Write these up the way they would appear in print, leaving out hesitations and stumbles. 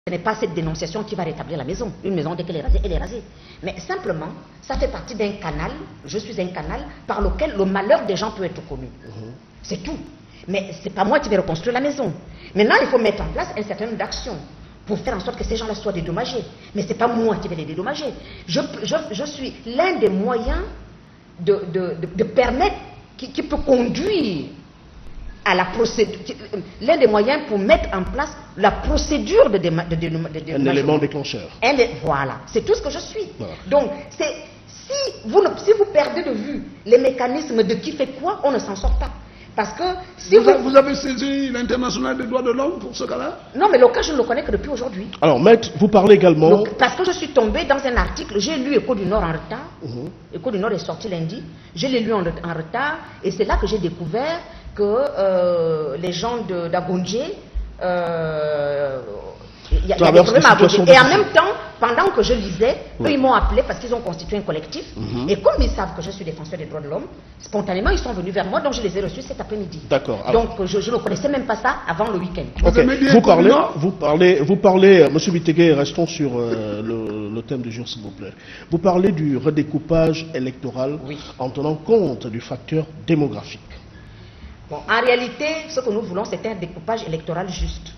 Ce n'est pas cette dénonciation qui va rétablir la maison. Une maison, dès qu'elle est rasée, elle est rasée. Mais simplement, ça fait partie d'un canal, je suis un canal, par lequel le malheur des gens peut être connu. C'est tout. Mais ce n'est pas moi qui vais reconstruire la maison. Maintenant, il faut mettre en place un certain nombre d'actions pour faire en sorte que ces gens-là soient dédommagés. Mais ce n'est pas moi qui vais les dédommager. Je suis l'un des moyens de permettre, qui peut conduire à la procédure, l'un des moyens pour mettre en place la procédure de dédommagement. Un élément déclencheur. Voilà, c'est tout ce que je suis. Voilà. Donc, si vous perdez de vue les mécanismes de qui fait quoi, on ne s'en sort pas. Parce que si vous avez saisi l'International des droits de l'homme pour ce cas-là? Non, mais le cas, je ne le connais que depuis aujourd'hui. Alors, maître, vous parlez également... Parce que je suis tombée dans un article, j'ai lu Écho du Nord en retard. Écho du Nord est sorti lundi. Je l'ai lu en retard. Et c'est là que j'ai découvert que les gens d'Agondje, il y a des problèmes à Agondje. Et en même temps, pendant que je lisais, eux, ils m'ont appelé parce qu'ils ont constitué un collectif. Et comme ils savent que je suis défenseur des droits de l'homme, spontanément, ils sont venus vers moi, donc je les ai reçus cet après-midi. D'accord. Donc, je ne connaissais même pas ça avant le week-end. Okay. Vous parlez, M. Bitege, restons sur le thème du jour, s'il vous plaît. Vous parlez du redécoupage électoral en tenant compte du facteur démographique. Bon, en réalité, ce que nous voulons, c'est un découpage électoral juste.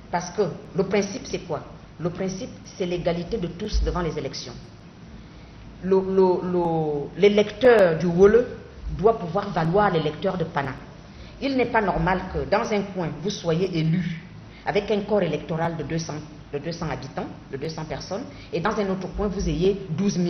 Parce que le principe, c'est quoi? Le principe, c'est l'égalité de tous devant les élections. L'électeur du Wole doit pouvoir valoir l'électeur de Pana. Il n'est pas normal que dans un coin, vous soyez élu avec un corps électoral de 200 habitants, de 200 personnes, et dans un autre coin, vous ayez 12 000.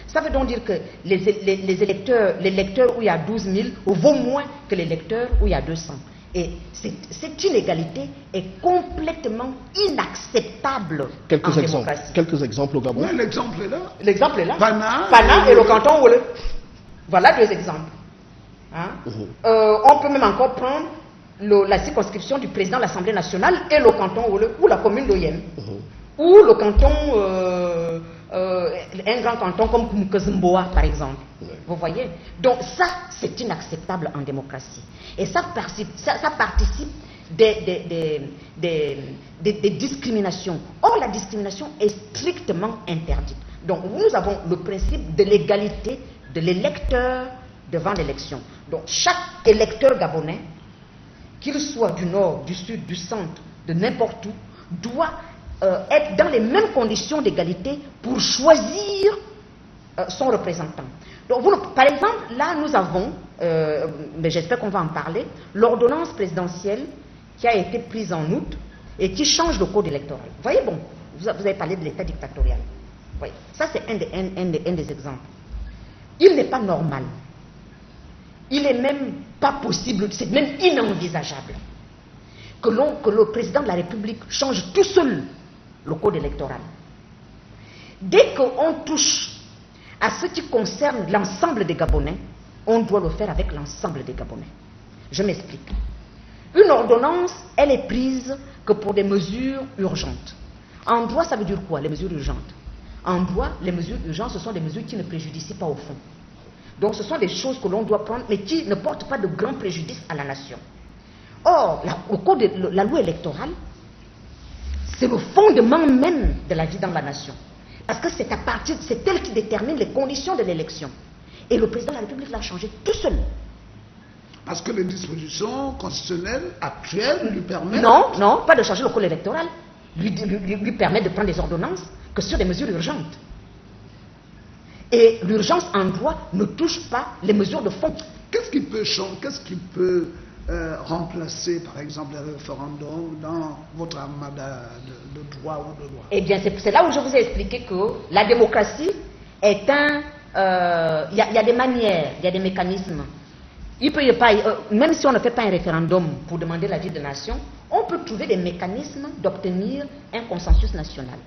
Ça veut donc dire que l'électeur où il y a 12 000 vaut moins que l'électeur où il y a 200. Et cette inégalité est complètement inacceptable en démocratie. Quelques exemples au Gabon. Oui, l'exemple est là. L'exemple est là. Pana et le canton Wole. Voilà deux exemples. Hein? On peut même encore prendre la circonscription du président de l'Assemblée nationale et le canton Wole, ou la commune d'Oyem. Ou le canton, un grand canton comme Kumkezimboa, par exemple. Vous voyez? Donc ça, c'est inacceptable en démocratie. Et ça participe des discriminations. Or, la discrimination est strictement interdite. Donc nous avons le principe de l'égalité de l'électeur devant l'élection. Donc chaque électeur gabonais, qu'il soit du nord, du sud, du centre, de n'importe où, doit être dans les mêmes conditions d'égalité pour choisir son représentant. Donc, par exemple, là, nous avons, mais j'espère qu'on va en parler, l'ordonnance présidentielle qui a été prise en août et qui change le code électoral. Vous voyez, bon, vous avez parlé de l'état dictatorial. Voyez, ça, c'est un des exemples. Il n'est pas normal. Il n'est même pas possible, c'est même inenvisageable que le président de la République change tout seul le code électoral. Dès qu'on touche à ce qui concerne l'ensemble des Gabonais, on doit le faire avec l'ensemble des Gabonais. Je m'explique. Une ordonnance, elle est prise que pour des mesures urgentes. En droit, ça veut dire quoi, les mesures urgentes? En droit, les mesures urgentes, ce sont des mesures qui ne préjudicient pas au fond. Donc ce sont des choses que l'on doit prendre, mais qui ne portent pas de grand préjudice à la nation. Or, la loi électorale, c'est le fondement même de la vie dans la nation. Parce que c'est elle qui détermine les conditions de l'élection. Et le président de la République l'a changé tout seul. Parce que les dispositions constitutionnelles actuelles lui permettent... Non, pas de changer le code électoral. Lui permet de prendre des ordonnances que sur des mesures urgentes. Et l'urgence en droit ne touche pas les mesures de fond. Qu'est-ce qui peut changer? Qu'est-ce qui peut remplacer, par exemple, les référendums dans votre armada de droit ou de loi? Eh bien, c'est là où je vous ai expliqué que la démocratie est il y a des manières, il y a des mécanismes. Même si on ne fait pas un référendum pour demander l'avis de la nation, on peut trouver des mécanismes d'obtenir un consensus national.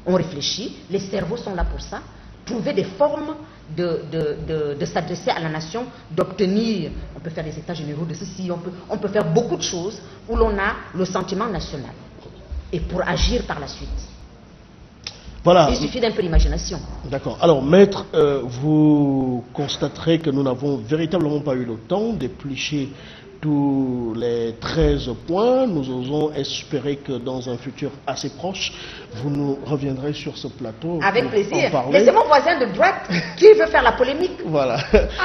On réfléchit, les cerveaux sont là pour ça. Trouver des formes de s'adresser à la nation, d'obtenir, on peut faire des états généraux de ceci, on peut faire beaucoup de choses où l'on a le sentiment national. Et pour agir par la suite. Voilà. Il suffit d'un peu d'imagination. D'accord. Alors, maître, vous constaterez que nous n'avons véritablement pas eu le temps d'éplucher tous les 13 points. Nous osons espérer que dans un futur assez proche, vous nous reviendrez sur ce plateau. Avec plaisir. Mais c'est mon voisin de droite qui veut faire la polémique. Voilà.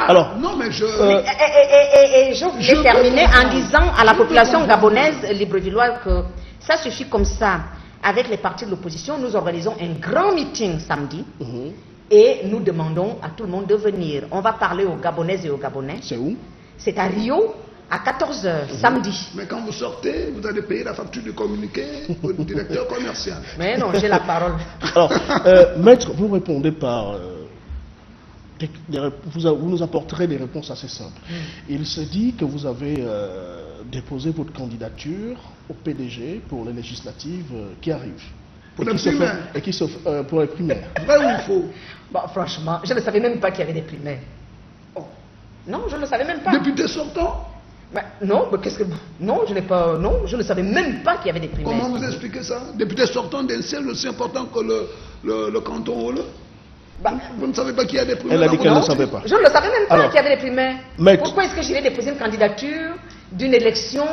Alors, non, mais je... Et je voulais terminer en disant à la population gabonaise, librevilloise, que ça suffit comme ça. Avec les partis de l'opposition, nous organisons un grand meeting samedi. Et nous demandons à tout le monde de venir. On va parler aux Gabonaises et aux Gabonais. C'est où? C'est à Rio, à 14 h, samedi. Mais quand vous sortez, vous allez payer la facture du communiqué au directeur commercial. Mais non, j'ai la parole. Alors, maître, vous répondez par... vous nous apporterez des réponses assez simples. Il se dit que vous avez déposé votre candidature au PDG pour les législatives qui arrivent. Pour les primaires. Pour les primaires. Vrai ou faux? Bon, franchement, je ne savais même pas qu'il y avait des primaires. Oh. Non, je ne savais même pas. Député sortant? Non, mais qu'est-ce que... Non, je n'ai pas... Non, je ne savais même pas qu'il y avait des primaires. Comment vous expliquez ça? Député sortant d'un siège aussi important que le canton Ole? Vous ne savez pas qu'il y a des primaires? Elle a dit qu'elle ne savait pas. Je ne savais même pas qu'il y avait des primaires. Maître. Pourquoi est-ce que j'irais déposer une candidature d'une élection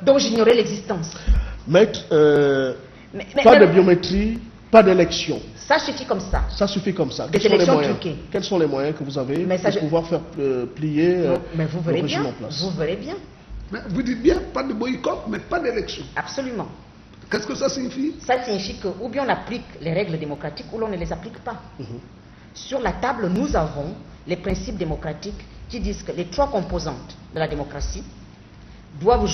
dont j'ignorais l'existence? Maître, pas de biométrie, pas d'élection. Ça suffit comme ça. Ça suffit comme ça. Des élections truquées. Quels sont les moyens que vous avez pour pouvoir faire plier le régime en place? Vous verrez bien. Mais vous dites bien, pas de boycott, mais pas d'élection. Absolument. Qu'est-ce que ça signifie? Ça signifie que ou bien on applique les règles démocratiques ou l'on ne les applique pas. Sur la table, nous avons les principes démocratiques qui disent que les 3 composantes de la démocratie doivent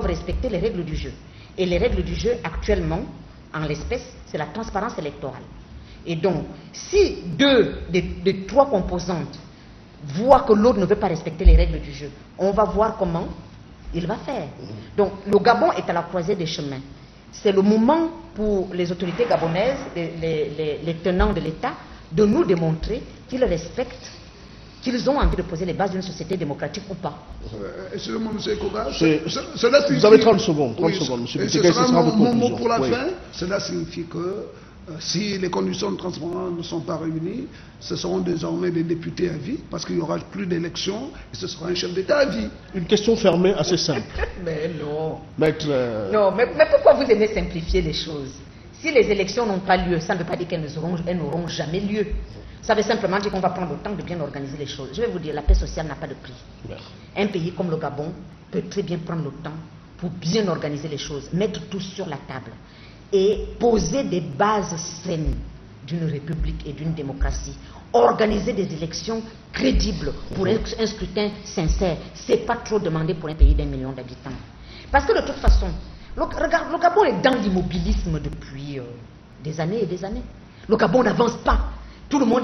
respecter les règles du jeu. Et les règles du jeu, actuellement, en l'espèce, c'est la transparence électorale. Et donc, si 2 des 3 composantes voient que l'autre ne veut pas respecter les règles du jeu, on va voir comment il va faire. Donc, le Gabon est à la croisée des chemins. C'est le moment pour les autorités gabonaises, les tenants de l'État, de nous démontrer qu'ils respectent, qu'ils ont envie de poser les bases d'une société démocratique ou pas. Excusez-moi, M. Koga. Vous avez 30 secondes, M. Biteke, ce sera votre mon mot conclusion. pour la fin. Cela signifie que si les conditions de transparence ne sont pas réunies, ce seront désormais des députés à vie, parce qu'il n'y aura plus d'élections, et ce sera un chef d'État à vie. Une question fermée assez simple. Mais non. Maître, non, mais pourquoi vous aimez simplifier les choses? Si les élections n'ont pas lieu, ça ne veut pas dire qu'elles n'auront jamais lieu. Ça veut simplement dire qu'on va prendre le temps de bien organiser les choses. Je vais vous dire, la paix sociale n'a pas de prix. Un pays comme le Gabon peut très bien prendre le temps pour bien organiser les choses, mettre tout sur la table et poser des bases saines d'une république et d'une démocratie. Organiser des élections crédibles pour un scrutin sincère. Ce n'est pas trop demandé pour un pays d'1 million d'habitants. Parce que de toute façon, le Gabon est dans l'immobilisme depuis des années et des années. Le Gabon n'avance pas. Tout le monde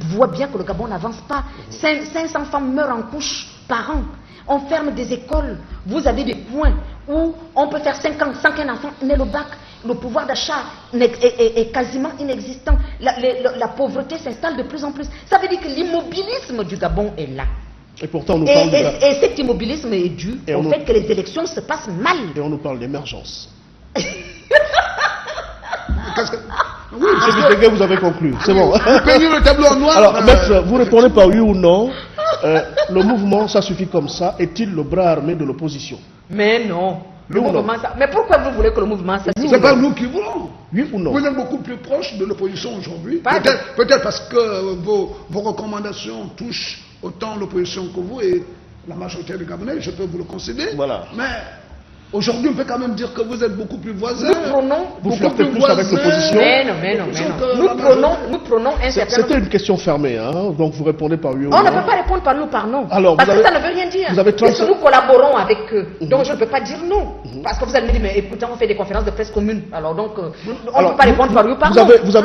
voit bien que le Gabon n'avance pas. 500 femmes meurent en couche par an. On ferme des écoles. Vous avez des points où on peut faire 5 ans sans qu'un enfant n'ait le bac. Le pouvoir d'achat est quasiment inexistant. La pauvreté s'installe de plus en plus. Ça veut dire que l'immobilisme du Gabon est là. Et pourtant, on nous parle et cet immobilisme est dû au fait que les élections se passent mal. Et on nous parle d'émergence. Oui, M. Biteke, vous avez conclu. C'est bon. Vous peignez le tableau en noir. Alors, maître, vous répondez par oui ou non. Le mouvement, ça suffit comme ça. Est-il le bras armé de l'opposition? Mais non. Mais pourquoi vous voulez que le mouvement s'assure? C'est pas nous qui voulons. Oui ou non? Vous êtes beaucoup plus proche de l'opposition aujourd'hui. Peut-être parce que vos recommandations touchent autant l'opposition que vous et la majorité des Gabonais, je peux vous le concéder. Voilà. Mais aujourd'hui, on peut quand même dire que vous êtes beaucoup plus voisins. Nous prenons beaucoup plus voisins avec l'opposition. Mais non. Nous prenons un certain... C'était une question fermée, hein? Donc vous répondez par oui ou non. On ne peut pas répondre par nous, par non. Alors, parce que ça ne veut rien dire. Parce que nous collaborons avec eux. Donc je ne peux pas dire non. Parce que vous allez me dire, mais écoutez, on fait des conférences de presse communes. Alors donc, on ne peut pas répondre par oui ou par non. Vous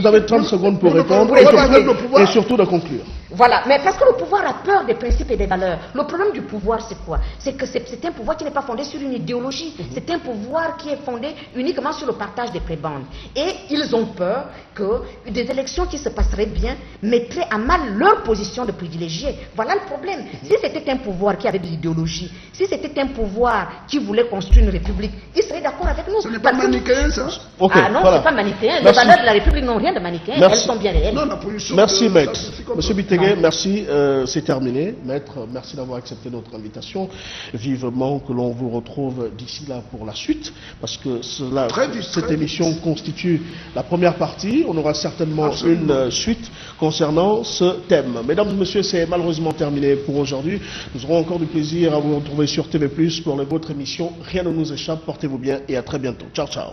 avez 30 secondes pour répondre et surtout de conclure. Voilà, mais parce que le pouvoir a peur des principes et des valeurs. Le problème du pouvoir, c'est quoi? C'est que c'est un pouvoir qui n'est pas fondé sur une idéologie. C'est un pouvoir qui est fondé uniquement sur le partage des prébendes. Et ils ont peur que des élections qui se passeraient bien mettraient à mal leur position de privilégiés. Voilà le problème. Si c'était un pouvoir qui avait de l'idéologie, si c'était un pouvoir qui voulait construire une république, ils seraient d'accord avec nous. Ce n'est pas manichéen, ça? Ah non, c'est pas manichéen. Les valeurs de la république n'ont rien de manichéen. Elles sont bien réelles. Non, la position merci, maître. M. Biteke. Bitegué, merci, c'est terminé. Maître, merci d'avoir accepté notre invitation. Vivement que l'on vous retrouve d'ici là pour la suite, parce que cette émission constitue la première partie. On aura certainement une suite concernant ce thème. Mesdames et messieurs, c'est malheureusement terminé pour aujourd'hui. Nous aurons encore du plaisir à vous retrouver sur TV+, pour votre émission. Rien ne nous échappe. Portez-vous bien et à très bientôt. Ciao, ciao.